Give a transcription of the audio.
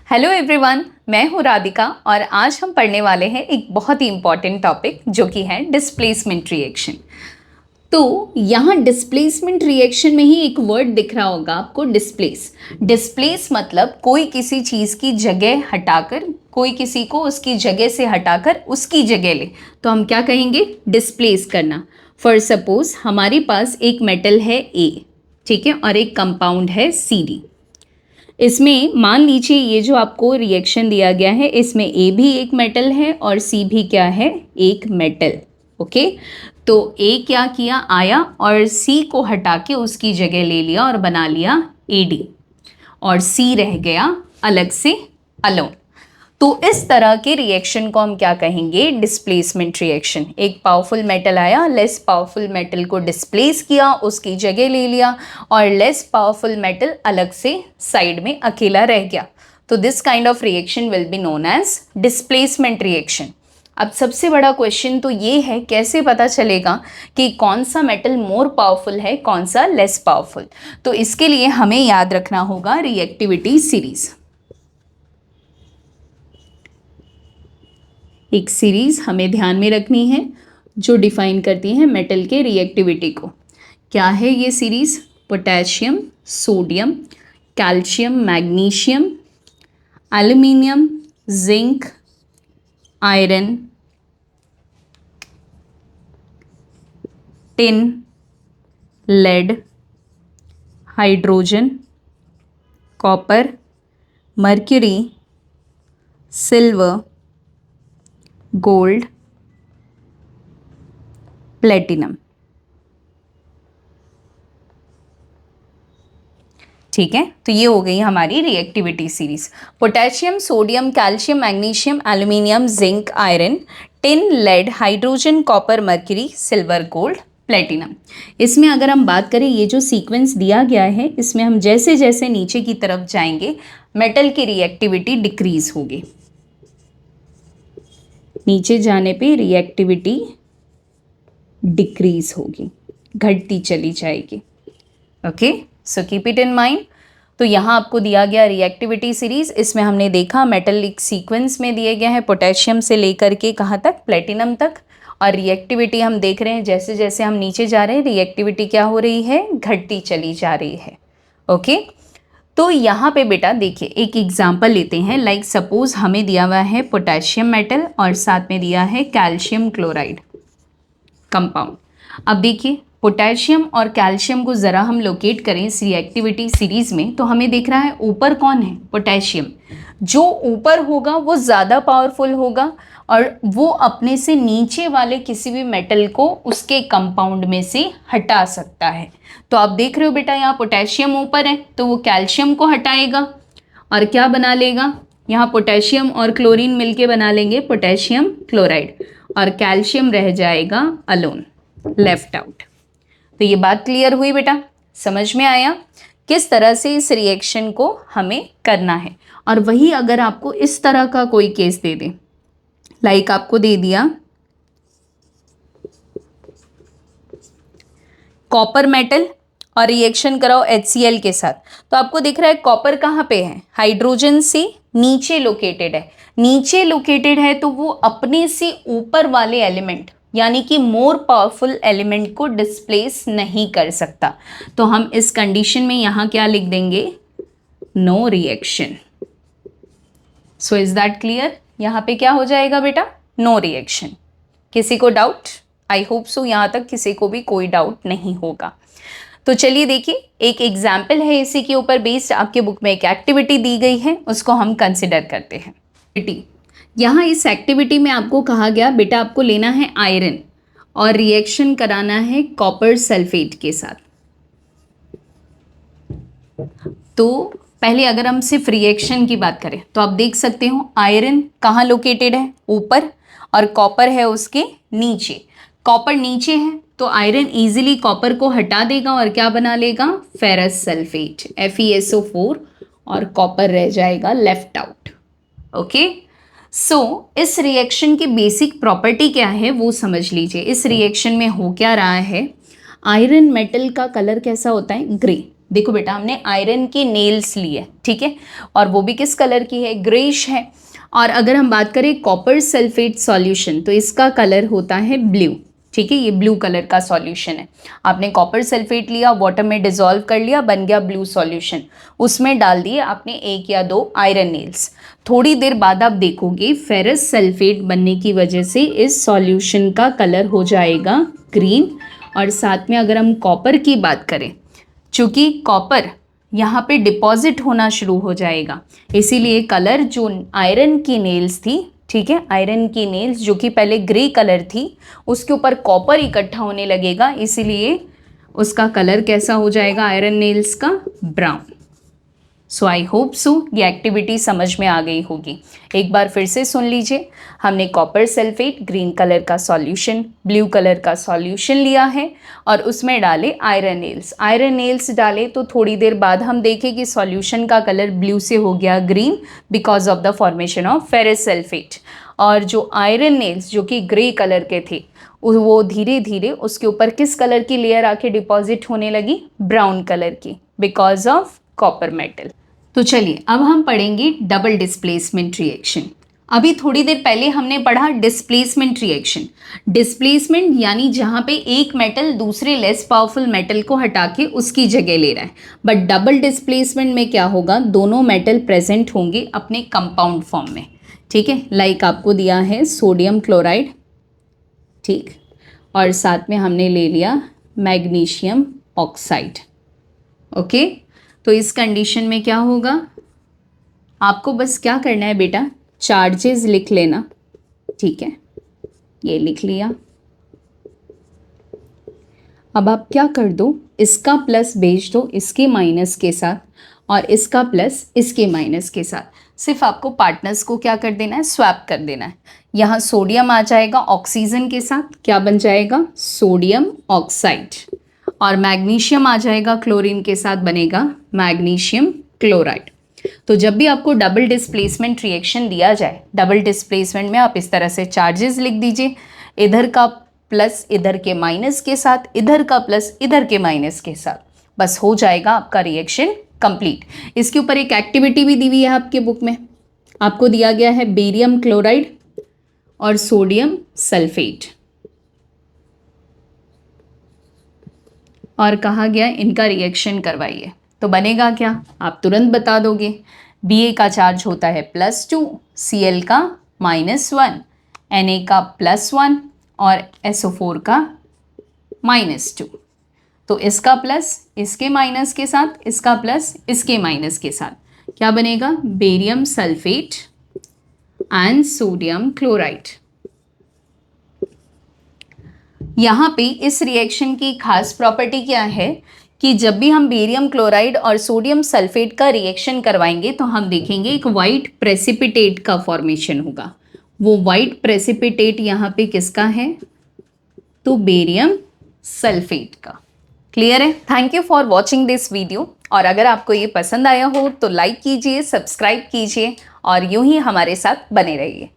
Hello everyone, मैं हूँ राधिका और आज हम पढ़ने वाले हैं एक बहुत ही इम्पॉर्टेंट टॉपिक जो कि है डिस्प्लेसमेंट रिएक्शन। तो यहाँ डिस्प्लेसमेंट रिएक्शन में ही एक वर्ड दिख रहा होगा आपको, डिस्प्लेस। डिस्प्लेस मतलब कोई किसी चीज़ की जगह हटाकर, कोई किसी को उसकी जगह से हटाकर उसकी जगह ले, तो हम क्या कहेंगे? डिस्प्लेस करना। फॉर सपोज हमारे पास एक मेटल है ए, ठीक है, और एक कंपाउंड है सी। इसमें मान लीजिए ये जो आपको रिएक्शन दिया गया है, इसमें ए भी एक मेटल है और सी भी क्या है? एक मेटल। ओके, तो ए क्या किया, आया और सी को हटा के उसकी जगह ले लिया और बना लिया एडी, और सी रह गया अलग से, अलोन। तो इस तरह के रिएक्शन को हम क्या कहेंगे? Displacement reaction. एक पावरफुल मेटल आया, लेस पावरफुल मेटल को डिस्प्लेस किया, उसकी जगह ले लिया, और लेस पावरफुल मेटल अलग से साइड में अकेला रह गया। तो this kind of reaction will be known as displacement reaction. अब सबसे बड़ा क्वेश्चन तो ये है, कैसे पता चलेगा कि कौन सा मेटल मोर पावरफुल है, कौन सा लेस पावरफुल? तो इसके लिए हमें याद रखना होगा रिएक्टिविटी सीरीज। एक सीरीज हमें ध्यान में रखनी है जो डिफाइन करती है मेटल के रिएक्टिविटी को। क्या है ये series? Potassium, sodium, calcium, magnesium, aluminium, zinc, iron, tin, lead, hydrogen, copper, mercury, silver, gold, platinum. ठीक है, तो ये हो गई हमारी reactivity series. Potassium, sodium, calcium, magnesium, aluminium, zinc, iron, tin, lead, hydrogen, copper, mercury, silver, gold, platinum. इसमें अगर हम बात करें, ये जो सीक्वेंस दिया गया है, इसमें हम जैसे जैसे नीचे की तरफ जाएंगे मेटल की रिएक्टिविटी डिक्रीज होगी। नीचे जाने पे रिएक्टिविटी डिक्रीज होगी, घटती चली जाएगी। Okay, so keep it in mind. तो यहाँ आपको दिया गया रिएक्टिविटी सीरीज, इसमें हमने देखा मेटल एक सीक्वेंस में दिए गए हैं, पोटेशियम से लेकर के कहाँ तक? प्लेटिनम तक। और रिएक्टिविटी हम देख रहे हैं, जैसे जैसे हम नीचे जा रहे हैं रिएक्टिविटी क्या हो रही है? घटती चली जा रही है। ओके, तो यहाँ पे बेटा देखिए एक एग्जाम्पल लेते हैं। लाइक सपोज हमें दिया हुआ है पोटेशियम मेटल और साथ में दिया है कैल्शियम क्लोराइड कंपाउंड। अब देखिए पोटेशियम और कैल्शियम को ज़रा हम लोकेट करें इस रिएक्टिविटी सीरीज में, तो हमें दिख रहा है ऊपर कौन है? पोटेशियम। जो ऊपर होगा वो ज़्यादा पावरफुल होगा और वो अपने से नीचे वाले किसी भी मेटल को उसके कंपाउंड में से हटा सकता है। तो आप देख रहे हो बेटा, यहाँ पोटेशियम ऊपर है तो वो कैल्शियम को हटाएगा और क्या बना लेगा? यहाँ पोटेशियम और क्लोरीन मिलके बना लेंगे पोटेशियम क्लोराइड, और कैल्शियम रह जाएगा अलोन, लेफ्ट आउट। तो ये बात क्लियर हुई बेटा? समझ में आया किस तरह से इस रिएक्शन को हमें करना है? और वही अगर आपको इस तरह का कोई केस दे दे, लाइक आपको दे दिया कॉपर मेटल और रिएक्शन कराओ HCl के साथ, तो आपको दिख रहा है कॉपर कहाँ पे है? हाइड्रोजन से नीचे लोकेटेड है। नीचे लोकेटेड है तो वो अपने से ऊपर वाले एलिमेंट यानी कि मोर पावरफुल एलिमेंट को डिस्प्लेस नहीं कर सकता। तो हम इस कंडीशन में यहाँ क्या लिख देंगे? No reaction. So is that clear? यहाँ पे क्या हो जाएगा बेटा? No reaction. किसी को डाउट? आई होप सो यहाँ तक किसी को भी कोई डाउट नहीं होगा। तो चलिए देखिए एक एग्जाम्पल है इसी के ऊपर बेस्ड, आपके बुक में एक एक्टिविटी दी गई है, उसको हम कंसिडर करते हैं। यहाँ इस एक्टिविटी में आपको कहा गया बेटा आपको लेना है आयरन और रिएक्शन कराना है कॉपर सल्फेट के साथ। तो पहले अगर हम सिर्फ रिएक्शन की बात करें तो आप देख सकते हो आयरन कहाँ लोकेटेड है? ऊपर, और कॉपर है उसके नीचे। कॉपर नीचे है तो आयरन इजीली कॉपर को हटा देगा और क्या बना लेगा? फेरस सल्फेट, FeSO4, और कॉपर रह जाएगा लेफ्ट आउट। ओके, सो इस रिएक्शन की बेसिक प्रॉपर्टी क्या है वो समझ लीजिए। इस रिएक्शन में हो क्या रहा है? आयरन मेटल का कलर कैसा होता है? ग्रे। देखो बेटा, हमने आयरन की नेल्स ली है, ठीक है, और वो भी किस कलर की है, ग्रेइश है। और अगर हम बात करें कॉपर सल्फेट सॉल्यूशन, तो इसका कलर होता है ब्लू, ठीक है, ये ब्लू कलर का सॉल्यूशन है। आपने कॉपर सल्फेट लिया, वाटर में डिसॉल्व कर लिया, बन गया ब्लू सॉल्यूशन, उसमें डाल दिए आपने 1 या 2 आयरन नेल्स। थोड़ी देर बाद आप देखोगे फेरस सल्फेट बनने की वजह से इस सॉल्यूशन का कलर हो जाएगा ग्रीन। और साथ में अगर हम कॉपर की बात करें, चूँकि कॉपर यहाँ पे डिपॉजिट होना शुरू हो जाएगा, इसीलिए कलर जो आयरन की नेल्स थी, ठीक है, आयरन की नेल्स जो कि पहले ग्रे कलर थी, उसके ऊपर कॉपर इकट्ठा होने लगेगा, इसीलिए उसका कलर कैसा हो जाएगा आयरन नेल्स का, brown. So I hope so ये एक्टिविटी समझ में आ गई होगी। एक बार फिर से सुन लीजिए, हमने कॉपर सल्फेट ग्रीन कलर का सॉल्यूशन, ब्लू कलर का सॉल्यूशन लिया है और उसमें डाले आयरन नेल्स। आयरन नेल्स डाले तो थोड़ी देर बाद हम देखें कि सॉल्यूशन का कलर ब्लू से हो गया green because of the formation of ferrous sulphate. और जो आयरन नेल्स जो कि ग्रे कलर के थे, वो धीरे धीरे उसके ऊपर किस कलर की लेयर आके डिपॉजिट होने लगी, ब्राउन कलर की, बिकॉज ऑफ कॉपर मेटल। तो चलिए अब हम पढ़ेंगे डबल डिस्प्लेसमेंट रिएक्शन। अभी थोड़ी देर पहले हमने पढ़ा डिस्प्लेसमेंट रिएक्शन। डिस्प्लेसमेंट यानी जहाँ पे एक मेटल दूसरे लेस पावरफुल मेटल को हटा के उसकी जगह ले रहा है। बट डबल डिस्प्लेसमेंट में क्या होगा, दोनों मेटल प्रेजेंट होंगे अपने कंपाउंड फॉर्म में, ठीक है। लाइक आपको दिया है सोडियम क्लोराइड, ठीक, और साथ में हमने ले लिया मैग्नीशियम ऑक्साइड, ओके। तो इस कंडीशन में क्या होगा, आपको बस क्या करना है बेटा, चार्जेस लिख लेना, ठीक है, ये लिख लिया। अब आप क्या कर दो, इसका प्लस भेज दो इसके माइनस के साथ और इसका प्लस इसके माइनस के साथ। सिर्फ आपको पार्टनर्स को क्या कर देना है, स्वैप कर देना है। यहाँ सोडियम आ जाएगा ऑक्सीजन के साथ, क्या बन जाएगा, सोडियम ऑक्साइड, और मैग्नीशियम आ जाएगा क्लोरीन के साथ, बनेगा मैग्नीशियम क्लोराइड। तो जब भी आपको डबल डिस्प्लेसमेंट रिएक्शन दिया जाए, डबल डिस्प्लेसमेंट में आप इस तरह से चार्जेस लिख दीजिए, इधर का प्लस इधर के माइनस के साथ, इधर का प्लस इधर के माइनस के साथ, बस हो जाएगा आपका रिएक्शन कंप्लीट। इसके ऊपर एक एक्टिविटी भी दी हुई है आपके बुक में, आपको दिया गया है बेरियम क्लोराइड और सोडियम सल्फेट, और कहा गया इनका रिएक्शन करवाइए। तो बनेगा क्या, आप तुरंत बता दोगे। Ba का चार्ज होता है +2, Cl का -1, Na का +1 और SO4 का -2। तो इसका प्लस इसके माइनस के साथ, इसका प्लस इसके माइनस के साथ, क्या बनेगा, barium sulphate and sodium chloride. यहाँ पे इस रिएक्शन की खास प्रॉपर्टी क्या है कि जब भी हम बेरियम क्लोराइड और सोडियम सल्फेट का रिएक्शन करवाएंगे तो हम देखेंगे एक वाइट प्रेसिपिटेट का फॉर्मेशन होगा। वो वाइट प्रेसिपिटेट यहाँ पे किसका है, तो बेरियम सल्फेट का। क्लियर है। Thank you for watching this video, और अगर आपको ये पसंद आया हो तो लाइक कीजिए, सब्सक्राइब कीजिए और यूं ही हमारे साथ बने रहिए।